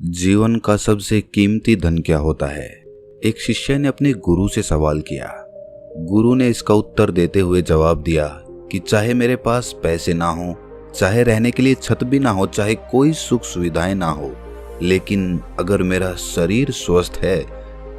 जीवन का सबसे कीमती धन क्या होता है? एक शिष्य ने अपने गुरु से सवाल किया। गुरु ने इसका उत्तर देते हुए जवाब दिया कि चाहे मेरे पास पैसे ना हो, चाहे रहने के लिए छत भी ना हो, चाहे कोई सुख सुविधाएं ना हो, लेकिन अगर मेरा शरीर स्वस्थ है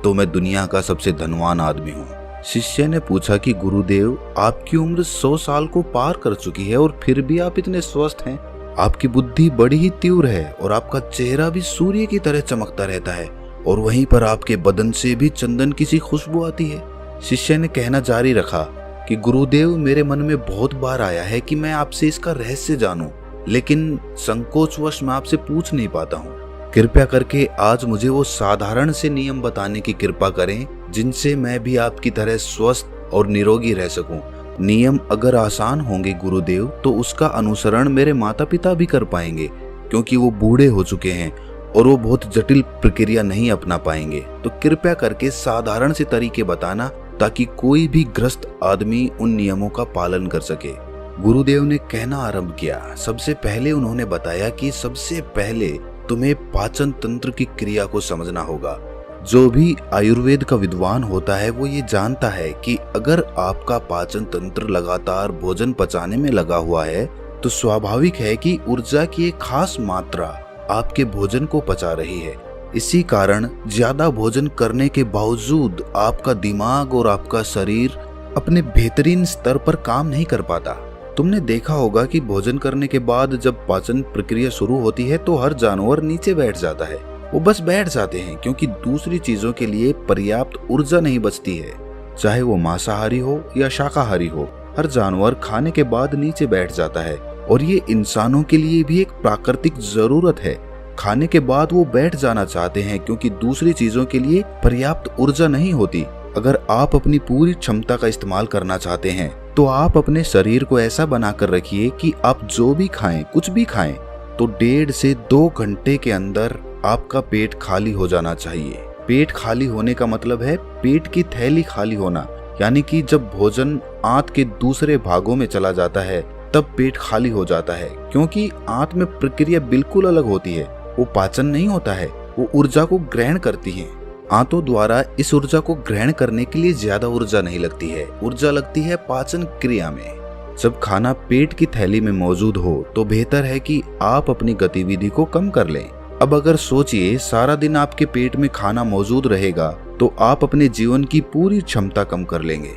तो मैं दुनिया का सबसे धनवान आदमी हूँ। शिष्य ने पूछा कि गुरुदेव, आपकी उम्र 100 साल को पार कर चुकी है और फिर भी आप इतने स्वस्थ हैं। आपकी बुद्धि बड़ी ही तीव्र है और आपका चेहरा भी सूर्य की तरह चमकता रहता है और वहीं पर आपके बदन से भी चंदन की सी खुशबू आती है। शिष्य ने कहना जारी रखा कि गुरुदेव, मेरे मन में बहुत बार आया है कि मैं आपसे इसका रहस्य जानूं, लेकिन संकोचवश मैं आपसे पूछ नहीं पाता हूँ। कृपया करके आज मुझे वो साधारण से नियम बताने की कृपा करें जिनसे मैं भी आपकी तरह स्वस्थ और निरोगी रह सकूं। नियम अगर आसान होंगे गुरुदेव, तो उसका अनुसरण मेरे माता पिता भी कर पाएंगे, क्योंकि वो बूढ़े हो चुके हैं और वो बहुत जटिल प्रक्रिया नहीं अपना पाएंगे। तो कृपया करके साधारण से तरीके बताना ताकि कोई भी ग्रस्त आदमी उन नियमों का पालन कर सके। गुरुदेव ने कहना आरंभ किया। सबसे पहले उन्होंने बताया कि सबसे पहले तुम्हें पाचन तंत्र की क्रिया को समझना होगा। जो भी आयुर्वेद का विद्वान होता है वो ये जानता है कि अगर आपका पाचन तंत्र लगातार भोजन पचाने में लगा हुआ है तो स्वाभाविक है कि ऊर्जा की एक खास मात्रा आपके भोजन को पचा रही है। इसी कारण ज्यादा भोजन करने के बावजूद आपका दिमाग और आपका शरीर अपने बेहतरीन स्तर पर काम नहीं कर पाता। तुमने देखा होगा कि भोजन करने के बाद जब पाचन प्रक्रिया शुरू होती है तो हर जानवर नीचे बैठ जाता है। वो बस बैठ जाते हैं क्योंकि दूसरी चीजों के लिए पर्याप्त ऊर्जा नहीं बचती है। चाहे वो मांसाहारी हो या शाकाहारी हो, हर जानवर खाने के बाद नीचे बैठ जाता है और ये इंसानों के लिए भी एक प्राकृतिक जरूरत है। खाने के बाद वो बैठ जाना चाहते हैं क्योंकि दूसरी चीजों के लिए पर्याप्त ऊर्जा नहीं होती। अगर आप अपनी पूरी क्षमता का इस्तेमाल करना चाहते हैं तो आप अपने शरीर को ऐसा बनाकर रखिए कि आप जो भी खाएं, कुछ भी खाएं, तो 1.5 से 2 घंटे के अंदर आपका पेट खाली हो जाना चाहिए। पेट खाली होने का मतलब है पेट की थैली खाली होना, यानी कि जब भोजन आंत के दूसरे भागों में चला जाता है तब पेट खाली हो जाता है, क्योंकि आंत में प्रक्रिया बिल्कुल अलग होती है। वो पाचन नहीं होता है, वो ऊर्जा को ग्रहण करती है। आंतों द्वारा इस ऊर्जा को ग्रहण करने के लिए ज्यादा ऊर्जा नहीं लगती है, ऊर्जा लगती है पाचन क्रिया में। जब खाना पेट की थैली में मौजूद हो तो बेहतर है कि आप अपनी गतिविधि को कम कर लें। अब अगर सोचिए, सारा दिन आपके पेट में खाना मौजूद रहेगा तो आप अपने जीवन की पूरी क्षमता कम कर लेंगे।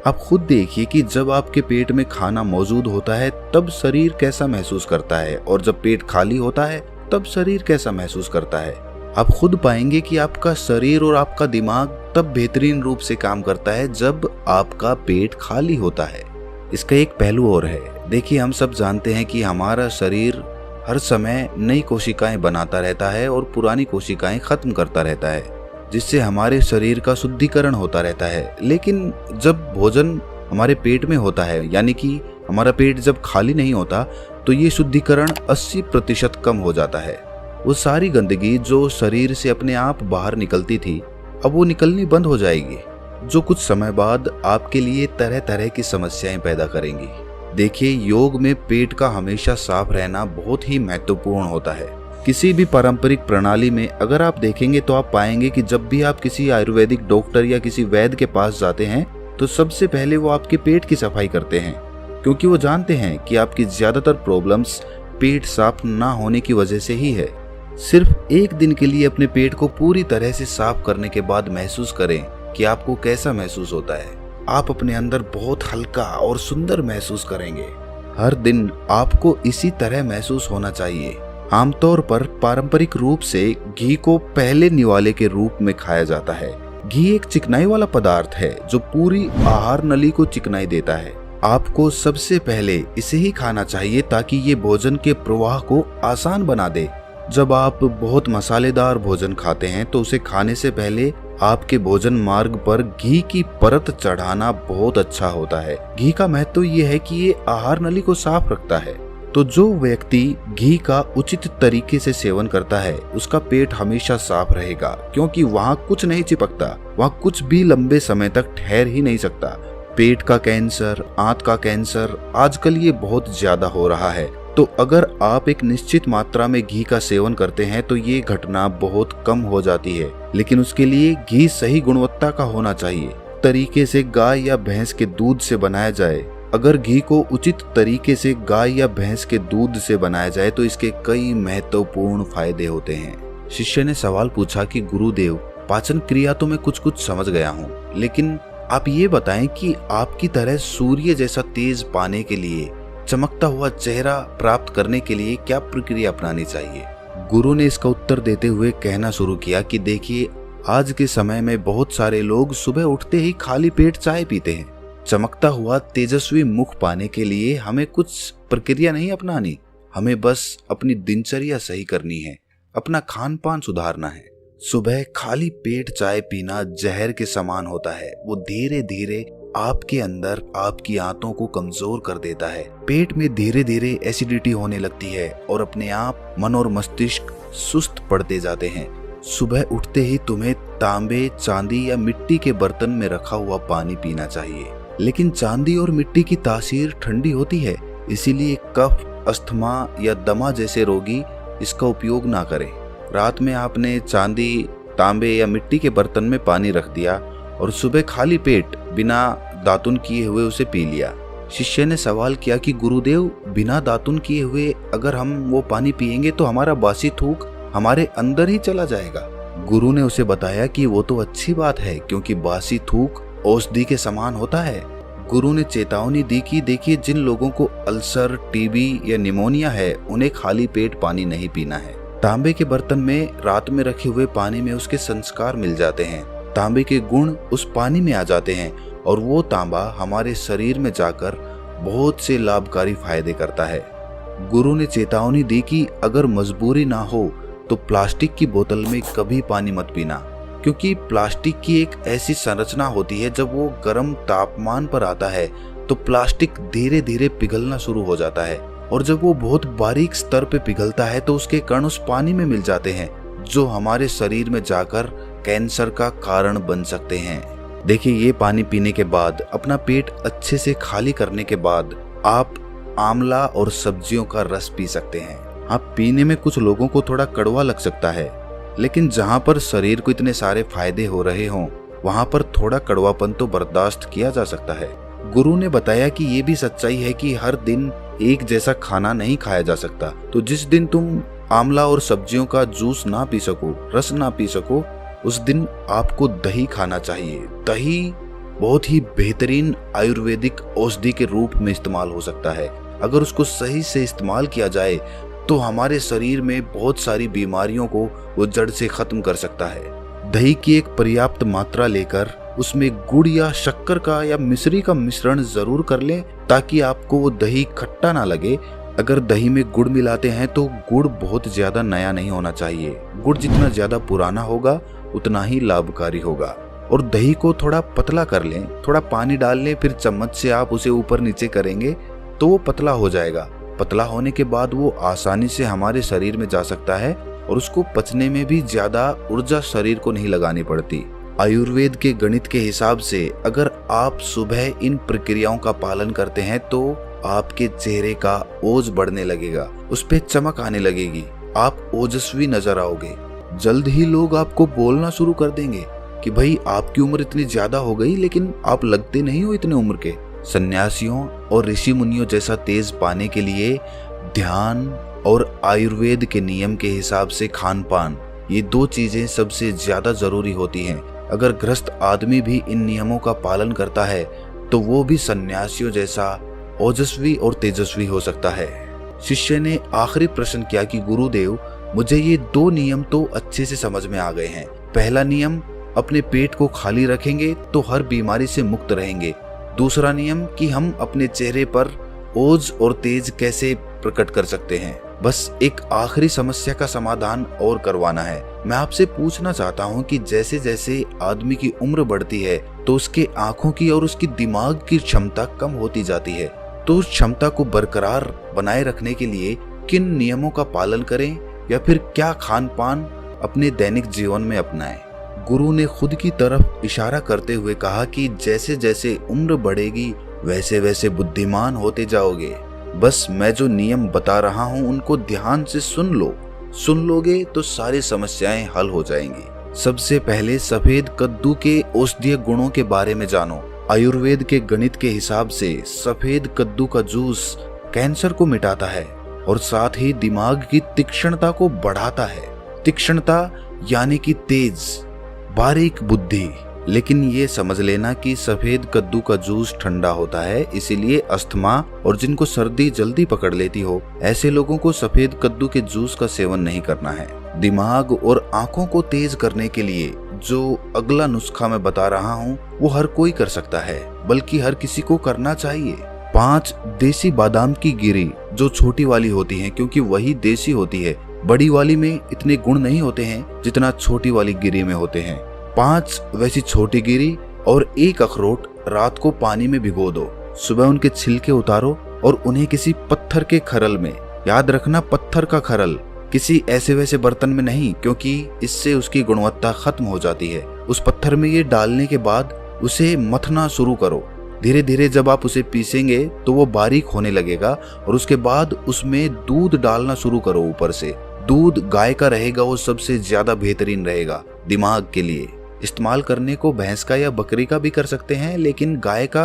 आप खुद देखिए कि जब आपके पेट में खाना मौजूद होता है तब शरीर कैसा महसूस करता है और जब पेट खाली होता है तब शरीर कैसा महसूस करता है। आप खुद पाएंगे कि आपका शरीर और आपका दिमाग तब बेहतरीन रूप से काम करता है जब आपका पेट खाली होता है। इसका एक पहलू और है। देखिए, हम सब जानते हैं कि हमारा शरीर हर समय नई कोशिकाएं बनाता रहता है और पुरानी कोशिकाएं खत्म करता रहता है, जिससे हमारे शरीर का शुद्धिकरण होता रहता है। लेकिन जब भोजन हमारे पेट में होता है, यानी कि हमारा पेट जब खाली नहीं होता, तो ये शुद्धिकरण 80% कम हो जाता है। वो सारी गंदगी जो शरीर से अपने आप बाहर निकलती थी, अब वो निकलनी बंद हो जाएगी, जो कुछ समय बाद आपके लिए तरह तरह की समस्याएं पैदा करेंगी। देखिए, योग में पेट का हमेशा साफ रहना बहुत ही महत्वपूर्ण होता है। किसी भी पारंपरिक प्रणाली में अगर आप देखेंगे तो आप पाएंगे कि जब भी आप किसी आयुर्वेदिक डॉक्टर या किसी वैद्य के पास जाते हैं तो सबसे पहले वो आपके पेट की सफाई करते हैं, क्योंकि वो जानते हैं कि आपकी ज्यादातर प्रॉब्लम्स पेट साफ ना होने की वजह से ही है। सिर्फ एक दिन के लिए अपने पेट को पूरी तरह से साफ करने के बाद महसूस करें कि आपको कैसा महसूस होता है। आप अपने अंदर बहुत हल्का और सुंदर महसूस करेंगे। हर दिन आपको इसी तरह महसूस होना चाहिए। आमतौर पर पारंपरिक रूप से घी को पहले निवाले के रूप में खाया जाता है। घी एक चिकनाई वाला पदार्थ है जो पूरी आहार नली को चिकनाई देता है। आपको सबसे पहले इसे ही खाना चाहिए ताकि ये भोजन के प्रवाह को आसान बना दे। जब आप बहुत मसालेदार भोजन खाते हैं तो उसे खाने से पहले आपके भोजन मार्ग पर घी की परत चढ़ाना बहुत अच्छा होता है। घी का महत्व ये है कि ये आहार नली को साफ रखता है। तो जो व्यक्ति घी का उचित तरीके से सेवन करता है उसका पेट हमेशा साफ रहेगा, क्योंकि वहाँ कुछ नहीं चिपकता, वहाँ कुछ भी लंबे समय तक ठहर ही नहीं सकता। पेट का कैंसर, आंत का कैंसर, आजकल ये बहुत ज्यादा हो रहा है। तो अगर आप एक निश्चित मात्रा में घी का सेवन करते हैं तो ये घटना बहुत कम हो जाती है, लेकिन उसके लिए घी सही गुणवत्ता का होना चाहिए। तरीके से गाय या भैंस के दूध से बनाया जाए। अगर घी को उचित तरीके से गाय या भैंस के दूध से बनाया जाए तो इसके कई महत्वपूर्ण फायदे होते हैं। शिष्य ने सवाल पूछा कि गुरुदेव, पाचन क्रिया तो मैं कुछ कुछ समझ गया हूँ, लेकिन आप ये बताएं कि आपकी तरह सूर्य जैसा तेज पाने के लिए, चमकता हुआ चेहरा प्राप्त करने के लिए क्या प्रक्रिया अपनानी चाहिए। गुरु ने इसका उत्तर देते हुए कहना शुरू किया कि देखिए, आज के समय में बहुत सारे लोग सुबह उठते ही खाली पेट चाय पीते हैं। चमकता हुआ तेजस्वी मुख पाने के लिए हमें कुछ प्रक्रिया नहीं अपनानी, हमें बस अपनी दिनचर्या सही करनी है, अपना खान पान सुधारना है। सुबह खाली पेट चाय पीना जहर के समान होता है। वो धीरे धीरे आपके अंदर आपकी आंतों को कमजोर कर देता है। पेट में धीरे धीरे एसिडिटी होने लगती है और अपने आप मन और मस्तिष्क सुस्त पड़ते जाते हैं। सुबह उठते ही तुम्हें तांबे, चांदी या मिट्टी के बर्तन में रखा हुआ पानी पीना चाहिए, लेकिन चांदी और मिट्टी की तासीर ठंडी होती है, इसीलिए कफ, अस्थमा या दमा जैसे रोगी इसका उपयोग ना करें। रात में आपने चांदी, तांबे या मिट्टी के बर्तन में पानी रख दिया और सुबह खाली पेट बिना दातुन किए हुए उसे पी लिया। शिष्य ने सवाल किया कि गुरुदेव, बिना दातुन किए हुए अगर हम वो पानी पिएंगे तो हमारा बासी थूक हमारे अंदर ही चला जाएगा। गुरु ने उसे बताया कि वो तो अच्छी बात है, क्योंकि बासी थूक औषधि के समान होता है। गुरु ने चेतावनी दी कि देखिए, जिन लोगों को अल्सर, टीबी या निमोनिया है, उन्हें खाली पेट पानी नहीं पीना है। तांबे के बर्तन में रात में रखे हुए पानी में उसके संस्कार मिल जाते हैं, तांबे के गुण उस पानी में आ जाते हैं और वो तांबा हमारे शरीर में जाकर बहुत से लाभकारी फायदे करता है। गुरु ने चेतावनी दी कि अगर मजबूरी ना हो तो प्लास्टिक की बोतल में कभी पानी मत पीना, क्योंकि प्लास्टिक की एक ऐसी संरचना होती है, जब वो गर्म तापमान पर आता है तो प्लास्टिक धीरे धीरे पिघलना शुरू हो जाता है, और जब वो बहुत बारीक स्तर पे पिघलता है तो उसके कण उस पानी में मिल जाते हैं, जो हमारे शरीर में जाकर कैंसर का कारण बन सकते हैं। देखिए, ये पानी पीने के बाद, अपना पेट अच्छे से खाली करने के बाद आप आंवला और सब्जियों का रस पी सकते हैं। आप पीने में कुछ लोगों को थोड़ा कड़वा लग सकता है, लेकिन जहाँ पर शरीर को इतने सारे फायदे हो रहे हों, वहाँ पर थोड़ा कड़वापन तो बर्दाश्त किया जा सकता है। गुरु ने बताया कि ये भी सच्चाई है कि हर दिन एक जैसा खाना नहीं खाया जा सकता, तो जिस दिन तुम आंवला और सब्जियों का जूस ना पी सको, रस ना पी सको, उस दिन आपको दही खाना चाहिए। दही बहुत ही बेहतरीन आयुर्वेदिक औषधि के रूप में इस्तेमाल हो सकता है। अगर उसको सही से इस्तेमाल किया जाए तो हमारे शरीर में बहुत सारी बीमारियों को वो जड़ से खत्म कर सकता है। दही की एक पर्याप्त मात्रा लेकर उसमें गुड़ या शक्कर का या मिश्री का मिश्रण जरूर कर लें, ताकि आपको वो दही खट्टा ना लगे। अगर दही में गुड़ मिलाते हैं तो गुड़ बहुत ज्यादा नया नहीं होना चाहिए। गुड़ जितना ज्यादा पुराना होगा उतना ही लाभकारी होगा। और दही को थोड़ा पतला कर लें, थोड़ा पानी डाल लें, फिर चम्मच से आप उसे ऊपर नीचे करेंगे तो वो पतला हो जाएगा। पतला होने के बाद वो आसानी से हमारे शरीर में जा सकता है और उसको पचने में भी ज्यादा ऊर्जा शरीर को नहीं लगानी पड़ती। आयुर्वेद के गणित के हिसाब से अगर आप सुबह इन प्रक्रियाओं का पालन करते हैं तो आपके चेहरे का ओज बढ़ने लगेगा, उस पे चमक आने लगेगी, आप ओजस्वी नजर आओगे। जल्द ही लोग आपको बोलना शुरू कर देंगे कि भाई आपकी उम्र इतनी ज्यादा हो गई, लेकिन आप लगते नहीं हो इतने उम्र के। सन्यासियों और ऋषि मुनियों जैसा तेज पाने के लिए ध्यान और आयुर्वेद के नियम के हिसाब से खान पान, ये दो चीजें सबसे ज्यादा जरूरी होती हैं। अगर ग्रस्त आदमी भी इन नियमों का पालन करता है तो वो भी सन्यासियों जैसा ओजस्वी और तेजस्वी हो सकता है। शिष्य ने आखिरी प्रश्न किया कि गुरुदेव, मुझे ये दो नियम तो अच्छे से समझ में आ गए हैं। पहला नियम, अपने पेट को खाली रखेंगे तो हर बीमारी से मुक्त रहेंगे। दूसरा नियम कि हम अपने चेहरे पर ओज और तेज कैसे प्रकट कर सकते हैं। बस एक आखिरी समस्या का समाधान और करवाना है। मैं आपसे पूछना चाहता हूँ कि जैसे जैसे आदमी की उम्र बढ़ती है तो उसके आंखों की और उसकी दिमाग की क्षमता कम होती जाती है, तो उस क्षमता को बरकरार बनाए रखने के लिए किन नियमों का पालन करें या फिर क्या खान पान अपने दैनिक जीवन में अपनाएं। गुरु ने खुद की तरफ इशारा करते हुए कहा कि जैसे जैसे उम्र बढ़ेगी वैसे वैसे बुद्धिमान होते जाओगे। बस मैं जो नियम बता रहा हूँ उनको ध्यान से सुन लो। सुन लोगे तो सारी समस्याएं हल हो जाएंगी। सबसे पहले सफेद कद्दू के औषधीय गुणों के बारे में जानो। आयुर्वेद के गणित के हिसाब से सफेद कद्दू का जूस कैंसर को मिटाता है और साथ ही दिमाग की तीक्ष्णता को बढ़ाता है। तीक्ष्णता यानी कि तेज, बारीक बुद्धि। लेकिन ये समझ लेना कि सफेद कद्दू का जूस ठंडा होता है, इसीलिए अस्थमा और जिनको सर्दी जल्दी पकड़ लेती हो ऐसे लोगों को सफेद कद्दू के जूस का सेवन नहीं करना है। दिमाग और आंखों को तेज करने के लिए जो अगला नुस्खा मैं बता रहा हूँ वो हर कोई कर सकता है, बल्कि हर किसी को करना चाहिए। 5 देसी बादाम की गिरी, जो छोटी वाली होती है क्योंकि वही देसी होती है। बड़ी वाली में इतने गुण नहीं होते हैं जितना छोटी वाली गिरी में होते हैं। 5 वैसी छोटी गिरी और 1 अखरोट रात को पानी में भिगो दो। सुबह उनके छिलके उतारो और उन्हें किसी पत्थर के खरल में, याद रखना पत्थर का खरल, किसी ऐसे वैसे बर्तन में नहीं, क्योंकि इससे उसकी गुणवत्ता खत्म हो जाती है। उस पत्थर में ये डालने के बाद उसे मथना शुरू करो। धीरे धीरे जब आप उसे पीसेंगे तो वो बारीक होने लगेगा और उसके बाद उसमें दूध डालना शुरू करो। ऊपर से दूध गाय का रहेगा, वो सबसे ज्यादा बेहतरीन रहेगा दिमाग के लिए। इस्तेमाल करने को भैंस का या बकरी का भी कर सकते हैं, लेकिन गाय का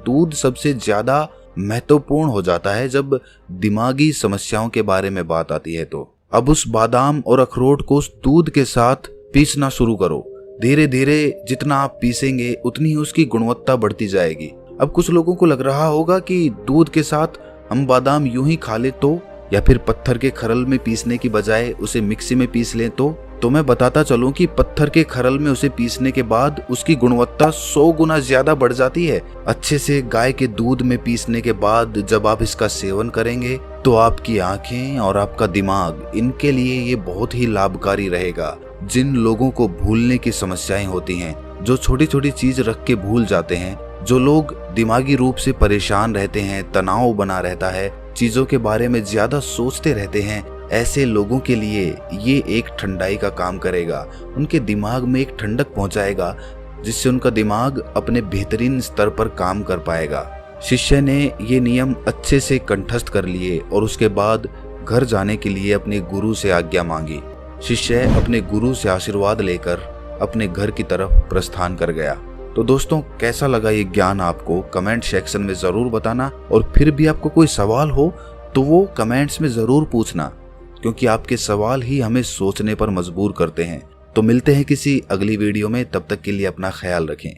दूध सबसे ज्यादा महत्वपूर्ण हो जाता है जब दिमागी समस्याओं के बारे में बात आती है। तो अब उस बादाम और अखरोट को उस दूध के साथ पीसना शुरू करो। धीरे धीरे जितना आप पीसेंगे उतनी ही उसकी गुणवत्ता बढ़ती जाएगी। अब कुछ लोगों को लग रहा होगा कि दूध के साथ हम बादाम यूं ही खा ले तो, या फिर पत्थर के खरल में पीसने की बजाय उसे मिक्सी में पीस लें तो मैं बताता चलूं कि पत्थर के खरल में उसे पीसने के बाद उसकी गुणवत्ता 100 गुना ज्यादा बढ़ जाती है। अच्छे से गाय के दूध में पीसने के बाद जब आप इसका सेवन करेंगे तो आपकी आंखें और आपका दिमाग, इनके लिए ये बहुत ही लाभकारी रहेगा। जिन लोगों को भूलने की समस्याएं होती हैं, जो छोटी छोटी चीज रख के भूल जाते हैं, जो लोग दिमागी रूप से परेशान रहते हैं, तनाव बना रहता है, चीजों के बारे में ज्यादा सोचते रहते हैं, ऐसे लोगों के लिए ये एक ठंडाई का काम करेगा। उनके दिमाग में एक ठंडक पहुंचाएगा जिससे उनका दिमाग अपने बेहतरीन स्तर पर काम कर पाएगा। शिष्य ने ये नियम अच्छे से कंठस्थ कर लिए और उसके बाद घर जाने के लिए अपने गुरु से आज्ञा मांगी। शिष्य अपने गुरु से आशीर्वाद लेकर अपने घर की तरफ प्रस्थान कर गया। तो दोस्तों, कैसा लगा ये ज्ञान आपको कमेंट सेक्शन में जरूर बताना, और फिर भी आपको कोई सवाल हो तो वो कमेंट्स में जरूर पूछना, क्योंकि आपके सवाल ही हमें सोचने पर मजबूर करते हैं। तो मिलते हैं किसी अगली वीडियो में, तब तक के लिए अपना ख्याल रखें।